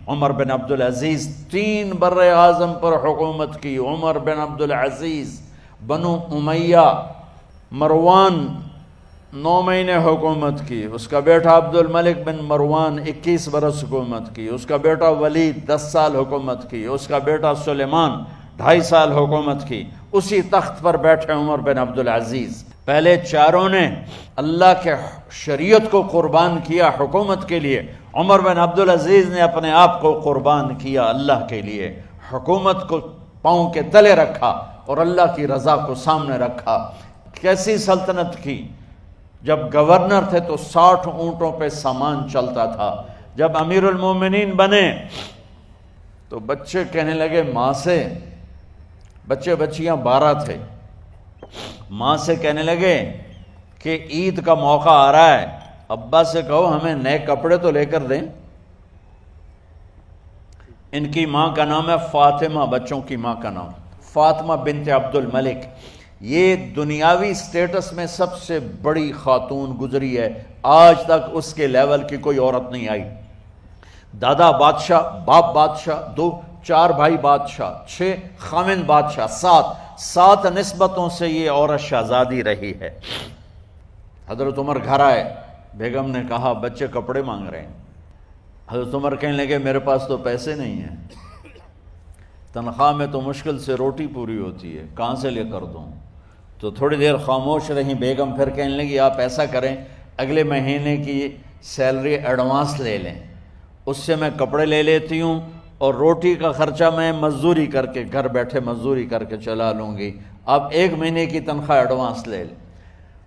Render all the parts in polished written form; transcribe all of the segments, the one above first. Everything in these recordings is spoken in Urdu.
عمر بن عبدالعزیز 3 بر اعظم پر حکومت کی. عمر بن عبدالعزیز، بنو امیہ، مروان 9 مہینے حکومت کی. اس کا بیٹا عبد الملک بن مروان 21 برس حکومت کی. اس کا بیٹا ولید 10 سال حکومت کی. اس کا بیٹا سلیمان 2.5 سال حکومت کی. اسی تخت پر بیٹھے عمر بن عبدالعزیز. پہلے چاروں نے اللہ کے شریعت کو قربان کیا حکومت کے لیے. عمر بن عبدالعزیز نے اپنے آپ کو قربان کیا اللہ کے لیے. حکومت کو پاؤں کے تلے رکھا اور اللہ کی رضا کو سامنے رکھا. کیسی سلطنت کی؟ جب گورنر تھے تو 60 اونٹوں پہ سامان چلتا تھا. جب امیر المومنین بنے تو بچے کہنے لگے ماں سے، بچے بچیاں 12 تھے، ماں سے کہنے لگے کہ عید کا موقع آ رہا ہے، ابا سے کہو ہمیں نئے کپڑے تو لے کر دیں. ان کی ماں کا نام ہے فاطمہ، بچوں کی ماں کا نام فاطمہ بنت عبد الملک. یہ دنیاوی سٹیٹس میں سب سے بڑی خاتون گزری ہے. آج تک اس کے لیول کی کوئی عورت نہیں آئی. دادا بادشاہ، باپ بادشاہ، 4 بھائی بادشاہ، 6 خامن بادشاہ، 7 نسبتوں سے یہ عورت شہزادی رہی ہے. حضرت عمر گھر آئے، بیگم نے کہا بچے کپڑے مانگ رہے ہیں. حضرت عمر کہنے لگے میرے پاس تو پیسے نہیں ہیں، تنخواہ میں تو مشکل سے روٹی پوری ہوتی ہے، کہاں سے لے کر دوں؟ تو تھوڑی دیر خاموش رہیں. بیگم پھر کہنے لگی آپ ایسا کریں، اگلے مہینے کی سیلری ایڈوانس لے لیں، اس سے میں کپڑے لے لیتی ہوں اور روٹی کا خرچہ میں مزدوری کر کے، گھر بیٹھے مزدوری کر کے چلا لوں گی، آپ 1 مہینے کی تنخواہ ایڈوانس لے لیں.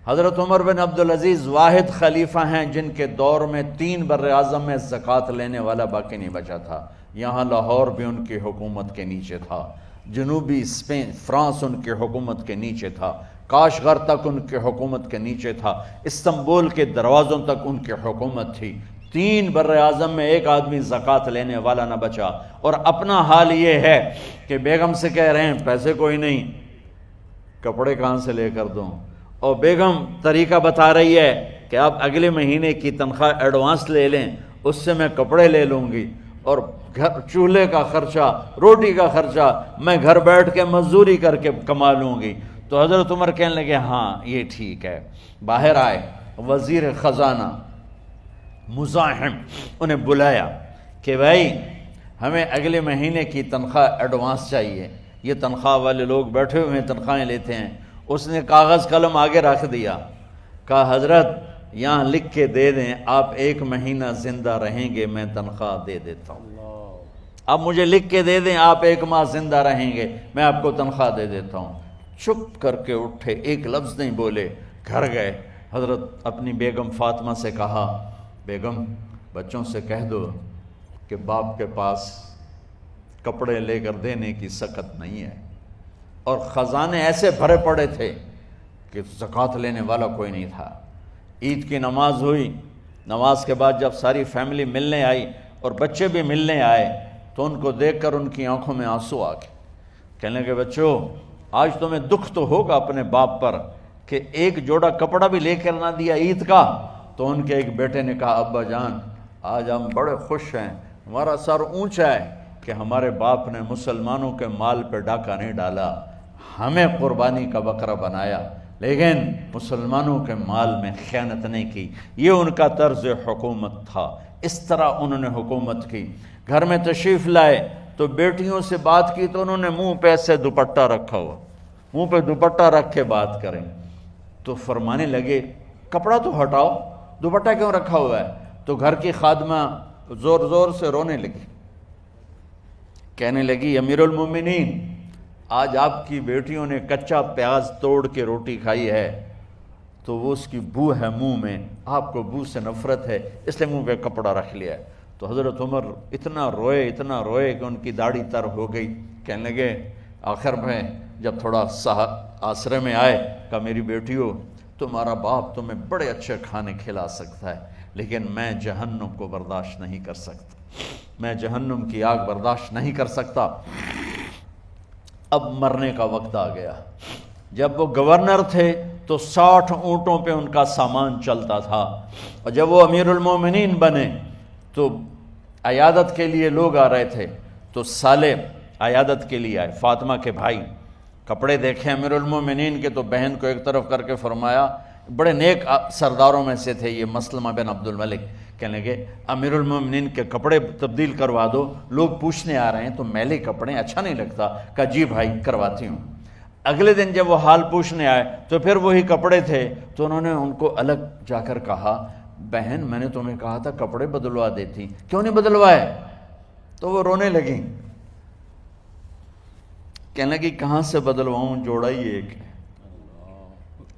حضرت عمر بن عبدالعزیز واحد خلیفہ ہیں جن کے دور میں 3 بر اعظم میں زکوٰۃ لینے والا باقی نہیں بچا تھا. یہاں لاہور بھی ان کی حکومت کے نیچے تھا، جنوبی اسپین فرانس ان کی حکومت کے نیچے تھا، کاشغر تک ان کی حکومت کے نیچے تھا، استنبول کے دروازوں تک ان کی حکومت تھی. 3 بر اعظم میں ایک آدمی زکوٰۃ لینے والا نہ بچا. اور اپنا حال یہ ہے کہ بیگم سے کہہ رہے ہیں پیسے کوئی نہیں، کپڑے کہاں سے لے کر دوں؟ اور بیگم طریقہ بتا رہی ہے کہ آپ اگلے مہینے کی تنخواہ ایڈوانس لے لیں، اس سے میں کپڑے لے لوں گی اور چولہے کا خرچہ، روٹی کا خرچہ میں گھر بیٹھ کے مزدوری کر کے کما لوں گی. تو حضرت عمر کہنے لگے ہاں یہ ٹھیک ہے. باہر آئے وزیر خزانہ مزاحم، انہیں بلایا کہ بھائی ہمیں اگلے مہینے کی تنخواہ ایڈوانس چاہیے. یہ تنخواہ والے لوگ بیٹھے ہوئے ہیں، تنخواہیں لیتے ہیں. اس نے کاغذ قلم آگے رکھ دیا، کہا حضرت یہاں لکھ کے دے دیں آپ 1 مہینہ زندہ رہیں گے میں تنخواہ دے دیتا ہوں. اب مجھے لکھ کے دے دیں آپ 1 ماہ زندہ رہیں گے میں آپ کو تنخواہ دے دیتا ہوں. چپ کر کے اٹھے، ایک لفظ نہیں بولے، گھر گئے. حضرت اپنی بیگم فاطمہ سے کہا بیگم بچوں سے کہہ دو کہ باپ کے پاس کپڑے لے کر دینے کی سکت نہیں ہے. اور خزانے ایسے بھرے پڑے تھے کہ زکوٰۃ لینے والا کوئی نہیں تھا. عید کی نماز ہوئی، نماز کے بعد جب ساری فیملی ملنے آئی اور بچے بھی ملنے آئے تو ان کو دیکھ کر ان کی آنکھوں میں آنسو آ گئے. کہنے لگے بچوں آج تمہیں دکھ تو ہوگا اپنے باپ پر کہ ایک جوڑا کپڑا بھی لے کر نہ دیا عید کا. تو ان کے ایک بیٹے نے کہا ابا جان آج ہم بڑے خوش ہیں، ہمارا سر اونچا ہے کہ ہمارے باپ نے مسلمانوں کے مال پہ ڈاکہ نہیں ڈالا، ہمیں قربانی کا بکرا بنایا لیکن مسلمانوں کے مال میں خیانت نہیں کی. یہ ان کا طرز حکومت تھا، اس طرح انہوں نے حکومت کی. گھر میں تشریف لائے تو بیٹیوں سے بات کی تو انہوں نے منہ پہ ایسے دوپٹہ رکھا ہوا، منہ پہ دوپٹہ رکھ کے بات کریں. تو فرمانے لگے کپڑا تو ہٹاؤ، دوپٹہ کیوں رکھا ہوا ہے؟ تو گھر کی خادمہ زور زور سے رونے لگی، کہنے لگی امیر المومنین آج آپ کی بیٹیوں نے کچا پیاز توڑ کے روٹی کھائی ہے تو وہ اس کی بو ہے منہ میں، آپ کو بو سے نفرت ہے اس لیے منہ پہ کپڑا رکھ لیا ہے. تو حضرت عمر اتنا روئے کہ ان کی داڑھی تر ہو گئی. کہنے لگے آخر میں جب تھوڑا آسرے میں آئے کہا میری بیٹیوں تمہارا باپ تمہیں بڑے اچھے کھانے کھلا سکتا ہے لیکن میں جہنم کو برداشت نہیں کر سکتا، میں جہنم کی آگ برداشت نہیں کر سکتا. اب مرنے کا وقت آ گیا. جب وہ گورنر تھے تو 60 اونٹوں پہ ان کا سامان چلتا تھا، اور جب وہ امیر المومنین بنے تو عیادت کے لیے لوگ آ رہے تھے، تو صالح عیادت کے لیے آئے، فاطمہ کے بھائی، کپڑے دیکھے امیر المومنین کے، تو بہن کو ایک طرف کر کے فرمایا، بڑے نیک سرداروں میں سے تھے یہ مسلمہ بن عبد الملک، کہنے لگے امیر المومنین کے کپڑے تبدیل کروا دو، لوگ پوچھنے آ رہے ہیں تو میلے کپڑے اچھا نہیں لگتا، کہا جی بھائی کرواتی ہوں۔ اگلے دن جب وہ حال پوچھنے آئے تو پھر وہی کپڑے تھے، تو انہوں نے ان کو الگ جا کر کہا، بہن میں نے تمہیں کہا تھا کپڑے بدلوا دیتی، کیوں نہیں بدلوائے؟ تو وہ رونے لگیں، کہنے لگی کہاں سے بدلواؤں، جوڑا ہی ایک ہے،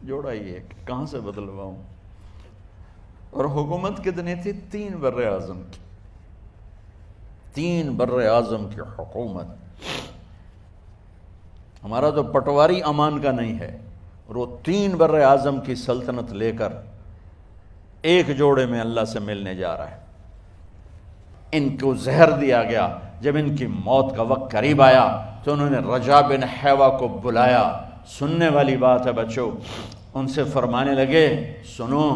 جوڑا ہی ایک، کہاں سے بدلواؤں؟ اور حکومت کتنی تھی؟ 3 بر اعظم کی، 3 بر اعظم کی حکومت۔ ہمارا تو پٹواری امان کا نہیں ہے، اور وہ 3 بر اعظم کی سلطنت لے کر ایک جوڑے میں اللہ سے ملنے جا رہا ہے۔ ان کو زہر دیا گیا، جب ان کی موت کا وقت قریب آیا تو انہوں نے رجا بن حیوہ کو بلایا، سننے والی بات ہے بچوں، ان سے فرمانے لگے سنو،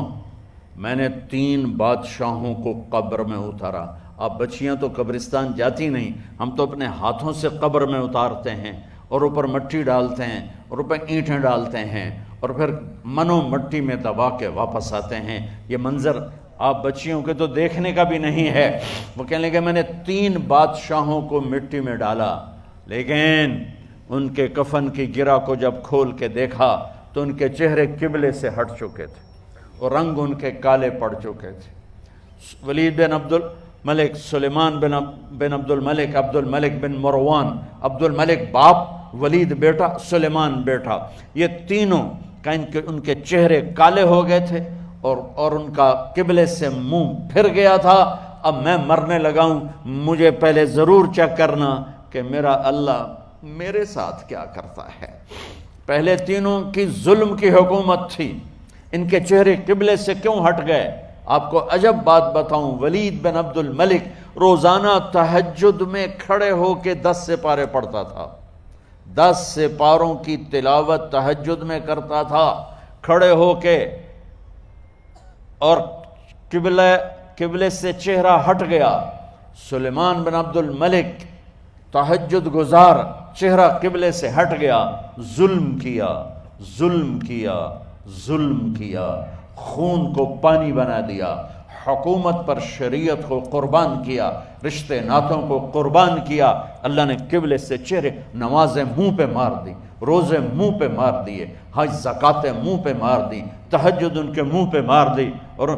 میں نے 3 بادشاہوں کو قبر میں اتارا۔ اب بچیاں تو قبرستان جاتی نہیں، ہم تو اپنے ہاتھوں سے قبر میں اتارتے ہیں، اور اوپر مٹی ڈالتے ہیں، اور اوپر اینٹیں ڈالتے ہیں، اور پھر منو مٹی میں دبا کے واپس آتے ہیں۔ یہ منظر آپ بچیوں کے تو دیکھنے کا بھی نہیں ہے۔ وہ کہنے لگے میں نے 3 بادشاہوں کو مٹی میں ڈالا، لیکن ان کے کفن کی گرہ کو جب کھول کے دیکھا تو ان کے چہرے قبلے سے ہٹ چکے تھے، اور رنگ ان کے کالے پڑ چکے تھے۔ ولید بن عبد الملک، سلیمان بن عبد الملک، عبد الملک بن مروان، عبد الملک باپ، ولید بیٹا، سلیمان بیٹا، یہ تینوں کا ان کے چہرے کالے ہو گئے تھے، اور ان کا قبلے سے منہ پھر گیا تھا۔ اب میں مرنے لگا ہوں، مجھے پہلے ضرور چیک کرنا کہ میرا اللہ میرے ساتھ کیا کرتا ہے۔ پہلے تینوں کی ظلم کی حکومت تھی، ان کے چہرے قبلے سے کیوں ہٹ گئے؟ آپ کو عجب بات بتاؤں، ولید بن عبد الملک روزانہ تہجد میں کھڑے ہو کے 10 سپارے پڑھتا تھا، 10 سپاروں کی تلاوت تہجد میں کرتا تھا کھڑے ہو کے، اور قبلے سے چہرہ ہٹ گیا۔ سلیمان بن عبد الملک تہجد گزار، چہرہ قبلے سے ہٹ گیا، ظلم کیا، ظلم کیا، ظلم کیا، خون کو پانی بنا دیا، حکومت پر شریعت کو قربان کیا، رشتے ناتوں کو قربان کیا۔ اللہ نے قبلے سے چہرے، نمازیں منہ پہ مار دی، روزے منہ پہ مار دیے، حج زکاتیں منہ پہ مار دی، تہجد ان کے منہ پہ مار دی، اور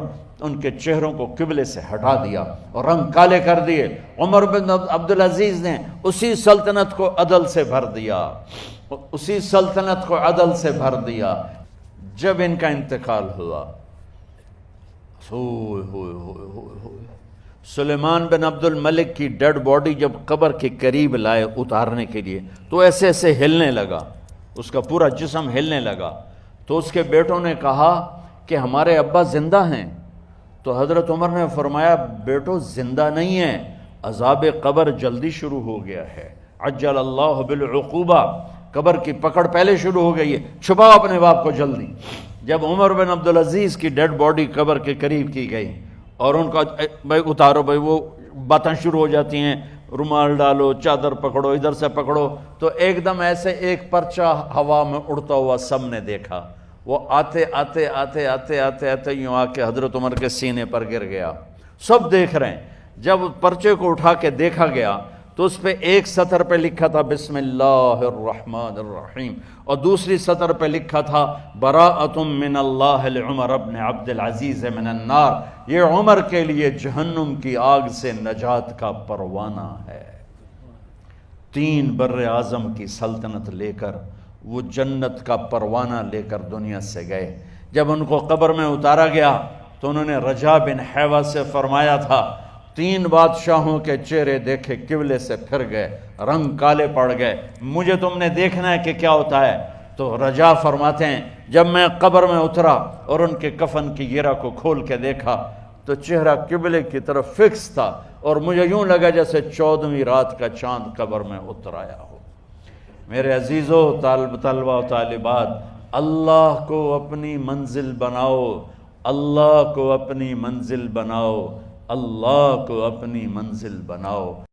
ان کے چہروں کو قبلے سے ہٹا دیا اور رنگ کالے کر دیے۔ عمر بن عبدالعزیز نے اسی سلطنت کو عدل سے بھر دیا، اسی سلطنت کو عدل سے بھر دیا۔ جب ان کا انتقال ہوا، سلیمان بن عبد الملک کی ڈیڈ باڈی جب قبر کے قریب لائے اتارنے کے لیے، تو ایسے ایسے ہلنے لگا، اس کا پورا جسم ہلنے لگا۔ تو اس کے بیٹوں نے کہا کہ ہمارے ابا زندہ ہیں، تو حضرت عمر نے فرمایا بیٹو زندہ نہیں ہیں، عذاب قبر جلدی شروع ہو گیا ہے، عجل اللہ بالعقوبہ، قبر کی پکڑ پہلے شروع ہو گئی ہے، چھپاؤ اپنے باپ کو جلدی۔ جب عمر بن عبدالعزیز کی ڈیڈ باڈی قبر کے قریب کی گئی اور ان کا بھائی اتارو، بھائی وہ باتیں شروع ہو جاتی ہیں، رومال ڈالو، چادر پکڑو، ادھر سے پکڑو، تو ایک دم ایسے ایک پرچہ ہوا میں اڑتا ہوا سب نے دیکھا، وہ آتے آتے آتے آتے آتے آتے یوں آ کے حضرت عمر کے سینے پر گر گیا۔ سب دیکھ رہے ہیں۔ جب پرچے کو اٹھا کے دیکھا گیا تو اس پہ ایک سطر پہ لکھا تھا بسم اللہ الرحمن الرحیم، اور دوسری سطر پہ لکھا تھا براءۃ من اللہ لعمر بن عبد العزیز من النار، یہ عمر کے لیے جہنم کی آگ سے نجات کا پروانہ ہے۔ 3 بر اعظم کی سلطنت لے کر وہ جنت کا پروانہ لے کر دنیا سے گئے۔ جب ان کو قبر میں اتارا گیا تو انہوں نے رجا بن حیوہ سے فرمایا تھا 3 بادشاہوں کے چہرے دیکھے قبلے سے پھر گئے، رنگ کالے پڑ گئے، مجھے تم نے دیکھنا ہے کہ کیا ہوتا ہے۔ تو رجا فرماتے ہیں جب میں قبر میں اترا اور ان کے کفن کی گرہ کو کھول کے دیکھا تو چہرہ قبلے کی طرف فکس تھا، اور مجھے یوں لگا جیسے 14ویں رات کا چاند قبر میں اتر آیا ہو۔ میرے عزیزو، طلبہ و طالبات، اللہ کو اپنی منزل بناؤ، اللہ کو اپنی منزل بناؤ، اللہ کو اپنی منزل بناؤ۔